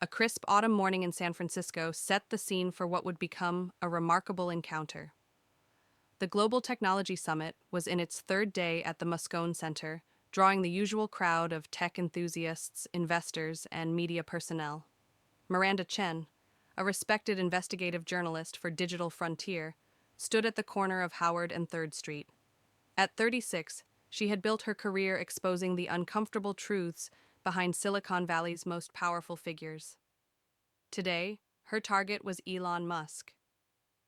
A crisp autumn morning in San Francisco set the scene for what would become a remarkable encounter. The Global Technology Summit was in its third day at the Moscone Center, drawing the usual crowd of tech enthusiasts, investors, and media personnel. Miranda Chen, a respected investigative journalist for Digital Frontier, stood at the corner of Howard and 3rd Street. At 36, she had built her career exposing the uncomfortable truths behind Silicon Valley's most powerful figures. Today, her target was Elon Musk.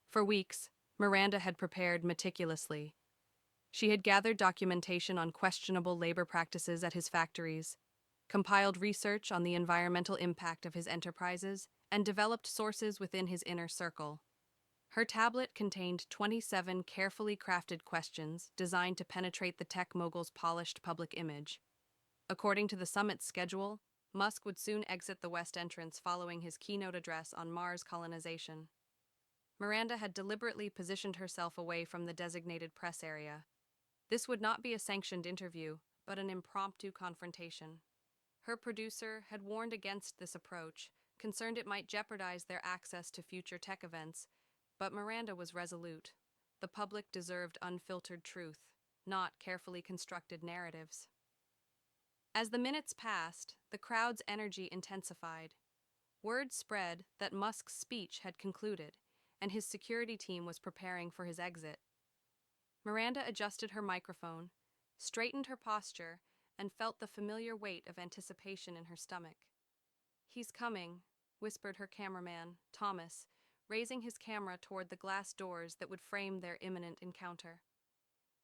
For weeks, Miranda had prepared meticulously. She had gathered documentation on questionable labor practices at his factories, compiled research on the environmental impact of his enterprises, and developed sources within his inner circle. Her tablet contained 27 carefully crafted questions designed to penetrate the tech mogul's polished public image. According to the summit's schedule, Musk would soon exit the west entrance following his keynote address on Mars colonization. Miranda had deliberately positioned herself away from the designated press area. This would not be a sanctioned interview, but an impromptu confrontation. Her producer had warned against this approach, concerned it might jeopardize their access to future tech events, but Miranda was resolute. The public deserved unfiltered truth, not carefully constructed narratives. As the minutes passed, the crowd's energy intensified. Word spread that Musk's speech had concluded, and his security team was preparing for his exit. Miranda adjusted her microphone, straightened her posture, and felt the familiar weight of anticipation in her stomach. "He's coming," whispered her cameraman, Thomas, raising his camera toward the glass doors that would frame their imminent encounter.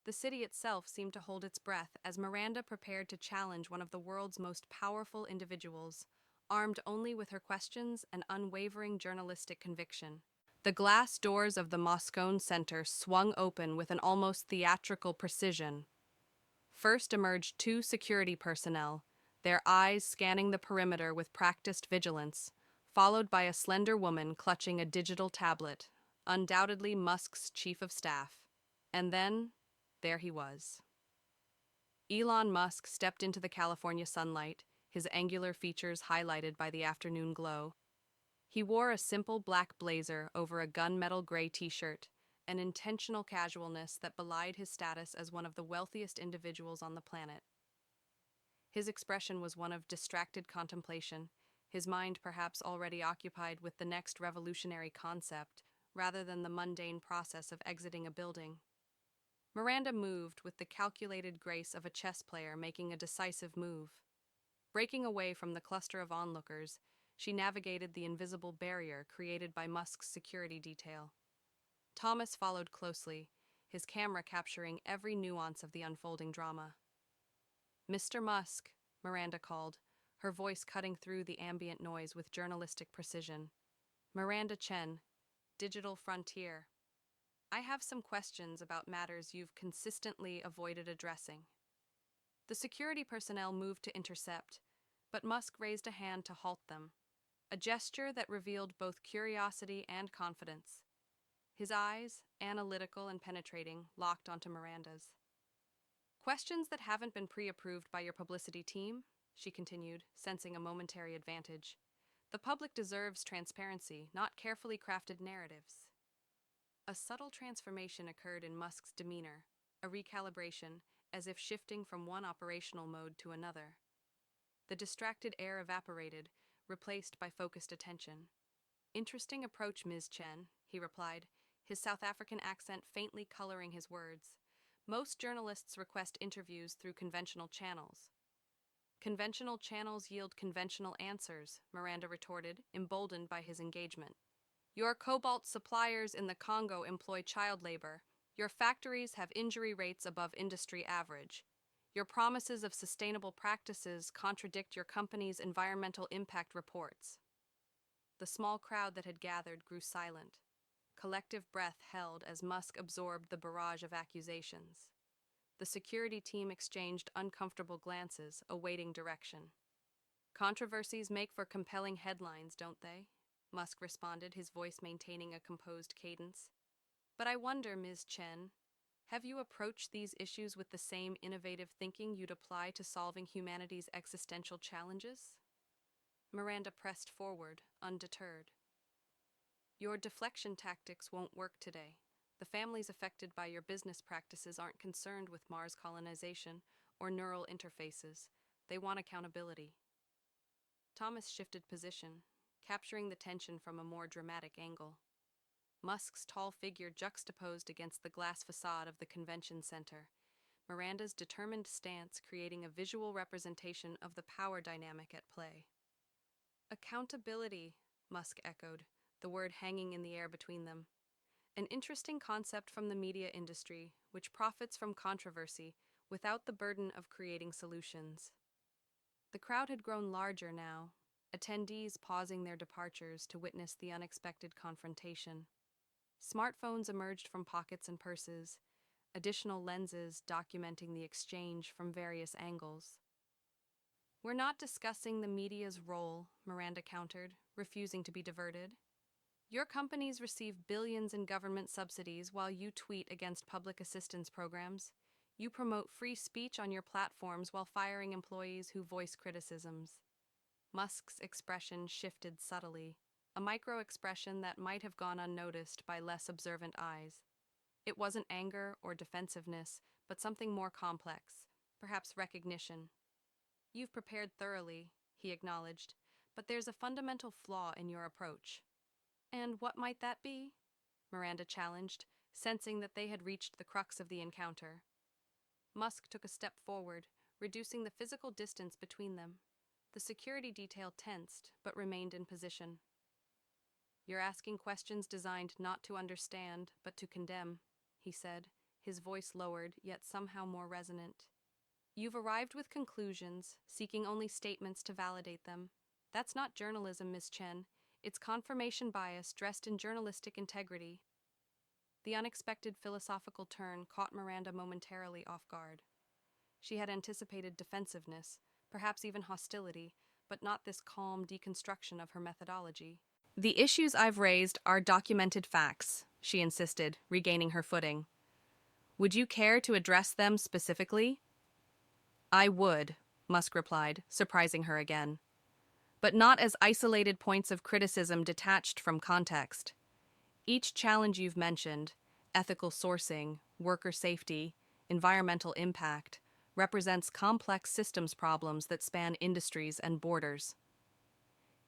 The city itself seemed to hold its breath as Miranda prepared to challenge one of the world's most powerful individuals, armed only with her questions and unwavering journalistic conviction. The glass doors of the Moscone Center swung open with an almost theatrical precision. First emerged two security personnel, their eyes scanning the perimeter with practiced vigilance, followed by a slender woman clutching a digital tablet, undoubtedly Musk's chief of staff. And then, there he was. Elon Musk stepped into the California sunlight, his angular features highlighted by the afternoon glow. He wore a simple black blazer over a gunmetal gray t-shirt, an intentional casualness that belied his status as one of the wealthiest individuals on the planet. His expression was one of distracted contemplation, his mind perhaps already occupied with the next revolutionary concept, rather than the mundane process of exiting a building. Miranda moved with the calculated grace of a chess player making a decisive move. Breaking away from the cluster of onlookers, she navigated the invisible barrier created by Musk's security detail. Thomas followed closely, his camera capturing every nuance of the unfolding drama. "Mr. Musk," Miranda called, her voice cutting through the ambient noise with journalistic precision. "Miranda Chen, Digital Frontier. I have some questions about matters you've consistently avoided addressing." The security personnel moved to intercept, but Musk raised a hand to halt them, a gesture that revealed both curiosity and confidence. His eyes, analytical and penetrating, locked onto Miranda's. "Questions that haven't been pre-approved by your publicity team?" she continued, sensing a momentary advantage. "The public deserves transparency, not carefully crafted narratives." A subtle transformation occurred in Musk's demeanor, a recalibration, as if shifting from one operational mode to another. The distracted air evaporated, replaced by focused attention. "Interesting approach, Ms. Chen," he replied, his South African accent faintly coloring his words. "Most journalists request interviews through conventional channels." "Conventional channels yield conventional answers," Miranda retorted, emboldened by his engagement. "Your cobalt suppliers in the Congo employ child labor. Your factories have injury rates above industry average. Your promises of sustainable practices contradict your company's environmental impact reports." The small crowd that had gathered grew silent. Collective breath held as Musk absorbed the barrage of accusations. The security team exchanged uncomfortable glances, awaiting direction. "Controversies make for compelling headlines, don't they?" Musk responded, his voice maintaining a composed cadence. "But I wonder, Ms. Chen, have you approached these issues with the same innovative thinking you'd apply to solving humanity's existential challenges?" Miranda pressed forward, undeterred. Your deflection tactics won't work today. The families affected by your business practices aren't concerned with Mars colonization or neural interfaces. They want accountability. Thomas shifted position, capturing the tension from a more dramatic angle. Musk's tall figure juxtaposed against the glass facade of the convention center, Miranda's determined stance creating a visual representation of the power dynamic at play. Accountability, Musk echoed, the word hanging in the air between them. An interesting concept from the media industry, which profits from controversy without the burden of creating solutions. The crowd had grown larger now, attendees pausing their departures to witness the unexpected confrontation. Smartphones emerged from pockets and purses, additional lenses documenting the exchange from various angles. We're not discussing the media's role, Miranda countered, refusing to be diverted. Your companies receive billions in government subsidies while you tweet against public assistance programs. You promote free speech on your platforms while firing employees who voice criticisms. Musk's expression shifted subtly, a micro-expression that might have gone unnoticed by less observant eyes. It wasn't anger or defensiveness, but something more complex, perhaps recognition. You've prepared thoroughly, he acknowledged, but there's a fundamental flaw in your approach. And what might that be? Miranda challenged, sensing that they had reached the crux of the encounter. Musk took a step forward, reducing the physical distance between them. The security detail tensed, but remained in position. You're asking questions designed not to understand, but to condemn, he said, his voice lowered, yet somehow more resonant. You've arrived with conclusions, seeking only statements to validate them. That's not journalism, Ms. Chen. It's confirmation bias dressed in journalistic integrity. The unexpected philosophical turn caught Miranda momentarily off guard. She had anticipated defensiveness, perhaps even hostility, but not this calm deconstruction of her methodology. The issues I've raised are documented facts, she insisted, regaining her footing. Would you care to address them specifically? I would, Musk replied, surprising her again. But not as isolated points of criticism detached from context. Each challenge you've mentioned, ethical sourcing, worker safety, environmental impact, represents complex systems problems that span industries and borders.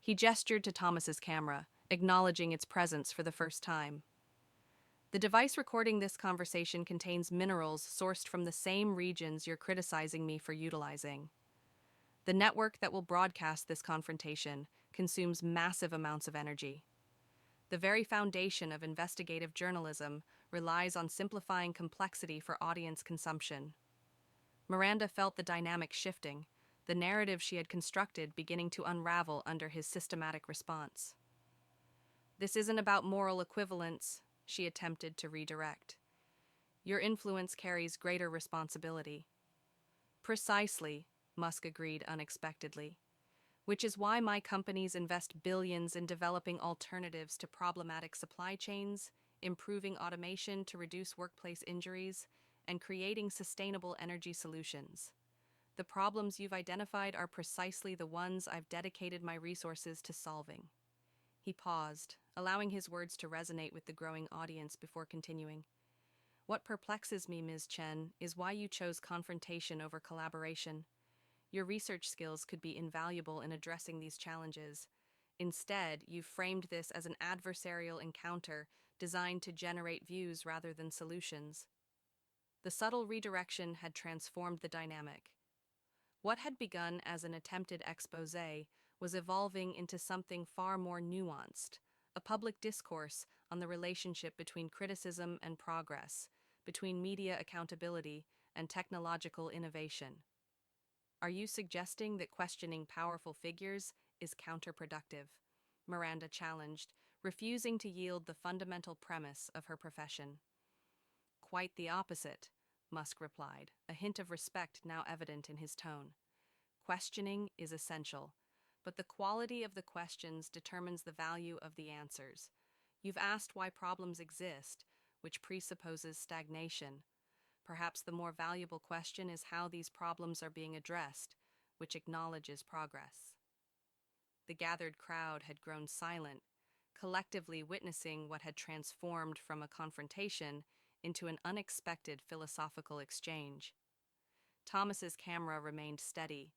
He gestured to Thomas's camera, acknowledging its presence for the first time. The device recording this conversation contains minerals sourced from the same regions you're criticizing me for utilizing. The network that will broadcast this confrontation consumes massive amounts of energy. The very foundation of investigative journalism relies on simplifying complexity for audience consumption. Miranda felt the dynamic shifting, the narrative she had constructed beginning to unravel under his systematic response. This isn't about moral equivalence, she attempted to redirect. Your influence carries greater responsibility. Precisely, Musk agreed unexpectedly. Which is why my companies invest billions in developing alternatives to problematic supply chains, improving automation to reduce workplace injuries, and creating sustainable energy solutions. The problems you've identified are precisely the ones I've dedicated my resources to solving. He paused, allowing his words to resonate with the growing audience before continuing. What perplexes me, Ms. Chen, is why you chose confrontation over collaboration. Your research skills could be invaluable in addressing these challenges. Instead, you've framed this as an adversarial encounter designed to generate views rather than solutions. The subtle redirection had transformed the dynamic. What had begun as an attempted exposé was evolving into something far more nuanced, a public discourse on the relationship between criticism and progress, between media accountability and technological innovation. Are you suggesting that questioning powerful figures is counterproductive? Miranda challenged, refusing to yield the fundamental premise of her profession. Quite the opposite, Musk replied, a hint of respect now evident in his tone. Questioning is essential, but the quality of the questions determines the value of the answers. You've asked why problems exist, which presupposes stagnation. Perhaps the more valuable question is how these problems are being addressed, which acknowledges progress. The gathered crowd had grown silent, collectively witnessing what had transformed from a confrontation into an unexpected philosophical exchange. Thomas's camera remained steady,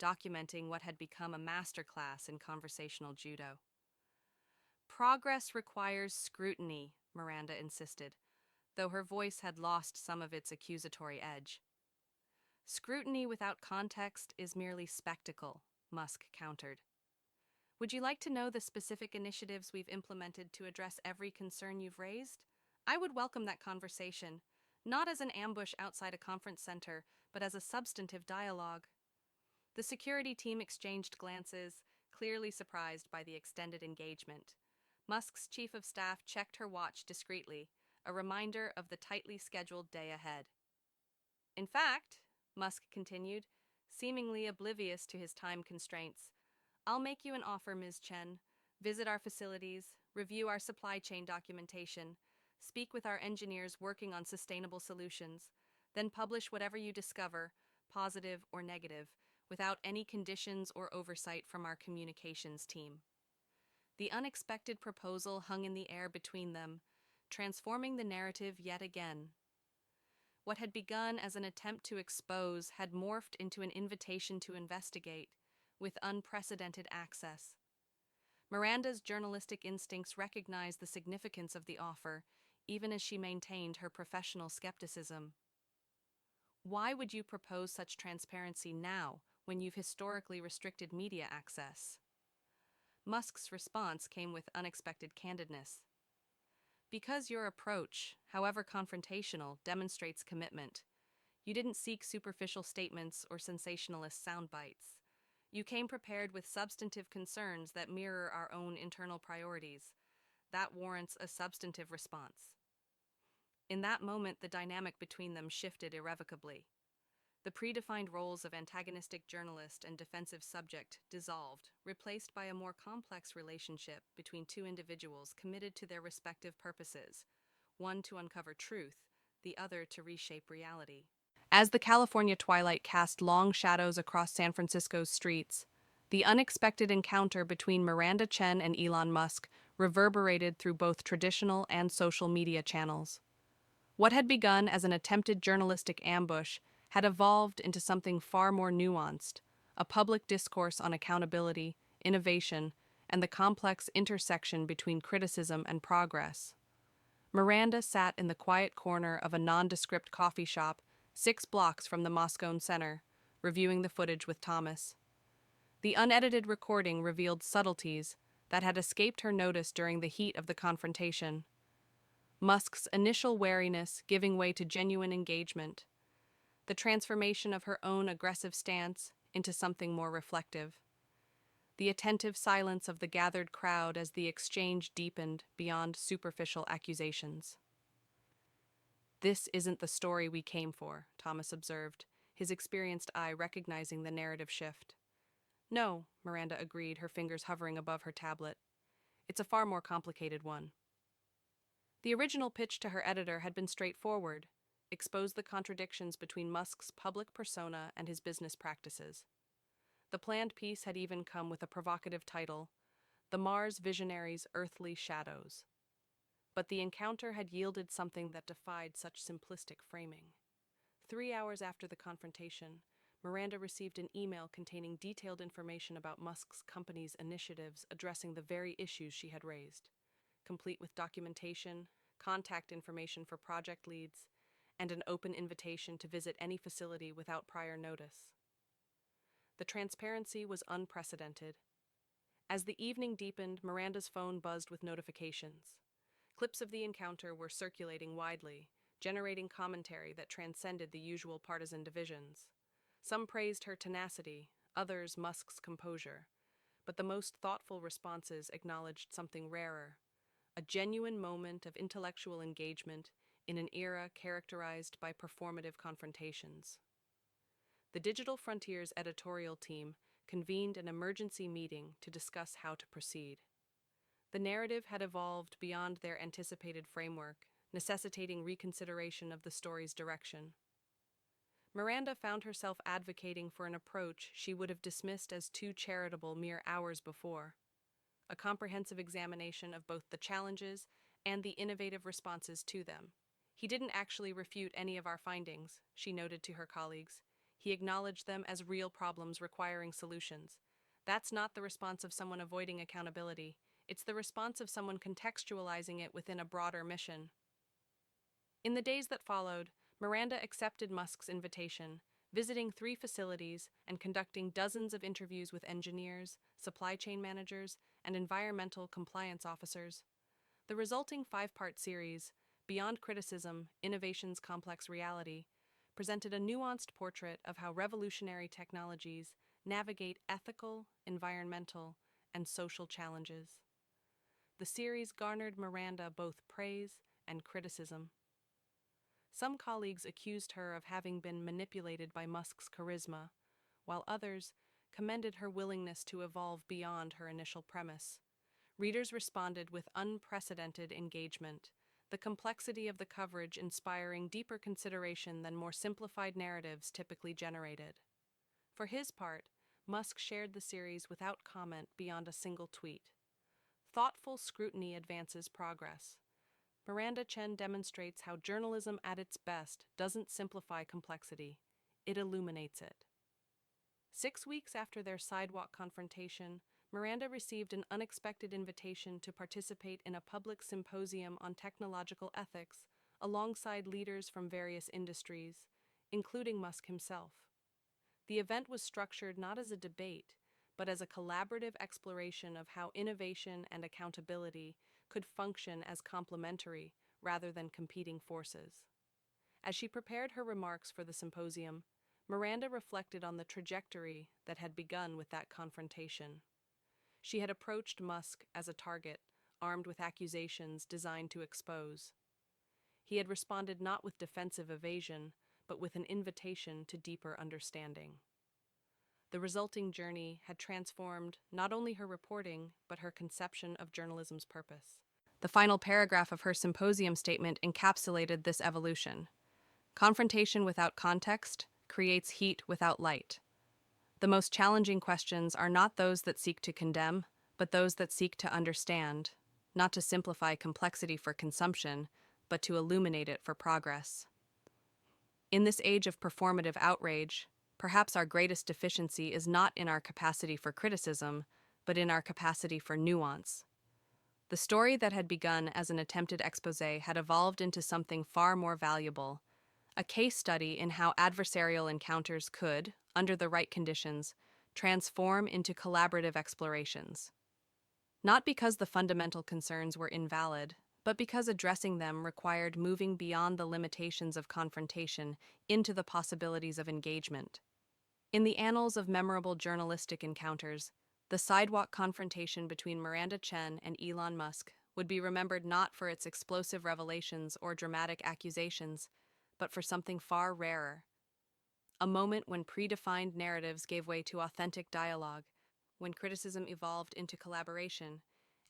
documenting what had become a masterclass in conversational judo. Progress requires scrutiny, Miranda insisted, though her voice had lost some of its accusatory edge. Scrutiny without context is merely spectacle, Musk countered. Would you like to know the specific initiatives we've implemented to address every concern you've raised? I would welcome that conversation, not as an ambush outside a conference center, but as a substantive dialogue. The security team exchanged glances, clearly surprised by the extended engagement. Musk's chief of staff checked her watch discreetly, a reminder of the tightly scheduled day ahead. In fact, Musk continued, seemingly oblivious to his time constraints, I'll make you an offer, Ms. Chen. Visit our facilities, review our supply chain documentation, speak with our engineers working on sustainable solutions, then publish whatever you discover, positive or negative, without any conditions or oversight from our communications team. The unexpected proposal hung in the air between them, transforming the narrative yet again. What had begun as an attempt to expose had morphed into an invitation to investigate, with unprecedented access. Miranda's journalistic instincts recognized the significance of the offer, even as she maintained her professional skepticism. Why would you propose such transparency now, when you've historically restricted media access? Musk's response came with unexpected candidness. Because your approach, however confrontational, demonstrates commitment. You didn't seek superficial statements or sensationalist sound bites. You came prepared with substantive concerns that mirror our own internal priorities. That warrants a substantive response. In that moment, the dynamic between them shifted irrevocably. The predefined roles of antagonistic journalist and defensive subject dissolved, replaced by a more complex relationship between two individuals committed to their respective purposes, one to uncover truth, the other to reshape reality. As the California twilight cast long shadows across San Francisco's streets, the unexpected encounter between Miranda Chen and Elon Musk reverberated through both traditional and social media channels. What had begun as an attempted journalistic ambush had evolved into something far more nuanced, a public discourse on accountability, innovation, and the complex intersection between criticism and progress. Miranda sat in the quiet corner of a nondescript coffee shop 6 blocks from the Moscone Center, reviewing the footage with Thomas. The unedited recording revealed subtleties that had escaped her notice during the heat of the confrontation. Musk's initial wariness giving way to genuine engagement, the transformation of her own aggressive stance into something more reflective, the attentive silence of the gathered crowd as the exchange deepened beyond superficial accusations. This isn't the story we came for, Thomas observed, his experienced eye recognizing the narrative shift. No, Miranda agreed, her fingers hovering above her tablet. It's a far more complicated one. The original pitch to her editor had been straightforward, expose the contradictions between Musk's public persona and his business practices. The planned piece had even come with a provocative title, The Mars Visionary's Earthly Shadows. But the encounter had yielded something that defied such simplistic framing. 3 hours after the confrontation, Miranda received an email containing detailed information about Musk's company's initiatives addressing the very issues she had raised, complete with documentation, contact information for project leads, and an open invitation to visit any facility without prior notice. The transparency was unprecedented. As the evening deepened, Miranda's phone buzzed with notifications. Clips of the encounter were circulating widely, generating commentary that transcended the usual partisan divisions. Some praised her tenacity, others Musk's composure, but the most thoughtful responses acknowledged something rarer, a genuine moment of intellectual engagement in an era characterized by performative confrontations. The Digital Frontiers editorial team convened an emergency meeting to discuss how to proceed. The narrative had evolved beyond their anticipated framework, necessitating reconsideration of the story's direction. Miranda found herself advocating for an approach she would have dismissed as too charitable mere hours before: a comprehensive examination of both the challenges and the innovative responses to them. "He didn't actually refute any of our findings," she noted to her colleagues. "He acknowledged them as real problems requiring solutions. That's not the response of someone avoiding accountability. It's the response of someone contextualizing it within a broader mission." In the days that followed, Miranda accepted Musk's invitation, visiting 3 facilities and conducting dozens of interviews with engineers, supply chain managers, and environmental compliance officers. The resulting 5-part series, Beyond Criticism: Innovation's Complex Reality, presented a nuanced portrait of how revolutionary technologies navigate ethical, environmental, and social challenges. The series garnered Miranda both praise and criticism. Some colleagues accused her of having been manipulated by Musk's charisma, while others commended her willingness to evolve beyond her initial premise. Readers responded with unprecedented engagement, the complexity of the coverage inspiring deeper consideration than more simplified narratives typically generated. For his part, Musk shared the series without comment beyond a single tweet. Thoughtful scrutiny advances progress. Miranda Chen demonstrates how journalism at its best doesn't simplify complexity, it illuminates it. 6 weeks after their sidewalk confrontation, Miranda received an unexpected invitation to participate in a public symposium on technological ethics alongside leaders from various industries, including Musk himself. The event was structured not as a debate, but as a collaborative exploration of how innovation and accountability could function as complementary rather than competing forces. As she prepared her remarks for the symposium, Miranda reflected on the trajectory that had begun with that confrontation. She had approached Musk as a target, armed with accusations designed to expose. He had responded not with defensive evasion, but with an invitation to deeper understanding. The resulting journey had transformed not only her reporting, but her conception of journalism's purpose. The final paragraph of her symposium statement encapsulated this evolution. "Confrontation without context creates heat without light. The most challenging questions are not those that seek to condemn, but those that seek to understand, not to simplify complexity for consumption, but to illuminate it for progress." In this age of performative outrage, perhaps our greatest deficiency is not in our capacity for criticism, but in our capacity for nuance. The story that had begun as an attempted exposé had evolved into something far more valuable: a case study in how adversarial encounters could, under the right conditions, transform into collaborative explorations. Not because the fundamental concerns were invalid, but because addressing them required moving beyond the limitations of confrontation into the possibilities of engagement. In the annals of memorable journalistic encounters, the sidewalk confrontation between Miranda Chen and Elon Musk would be remembered not for its explosive revelations or dramatic accusations, but for something far rarer: a moment when predefined narratives gave way to authentic dialogue, when criticism evolved into collaboration,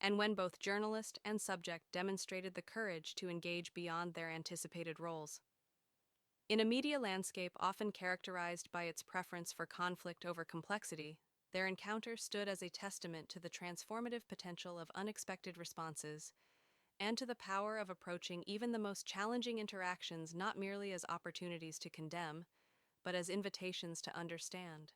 and when both journalist and subject demonstrated the courage to engage beyond their anticipated roles. In a media landscape often characterized by its preference for conflict over complexity, their encounter stood as a testament to the transformative potential of unexpected responses and to the power of approaching even the most challenging interactions not merely as opportunities to condemn, but as invitations to understand.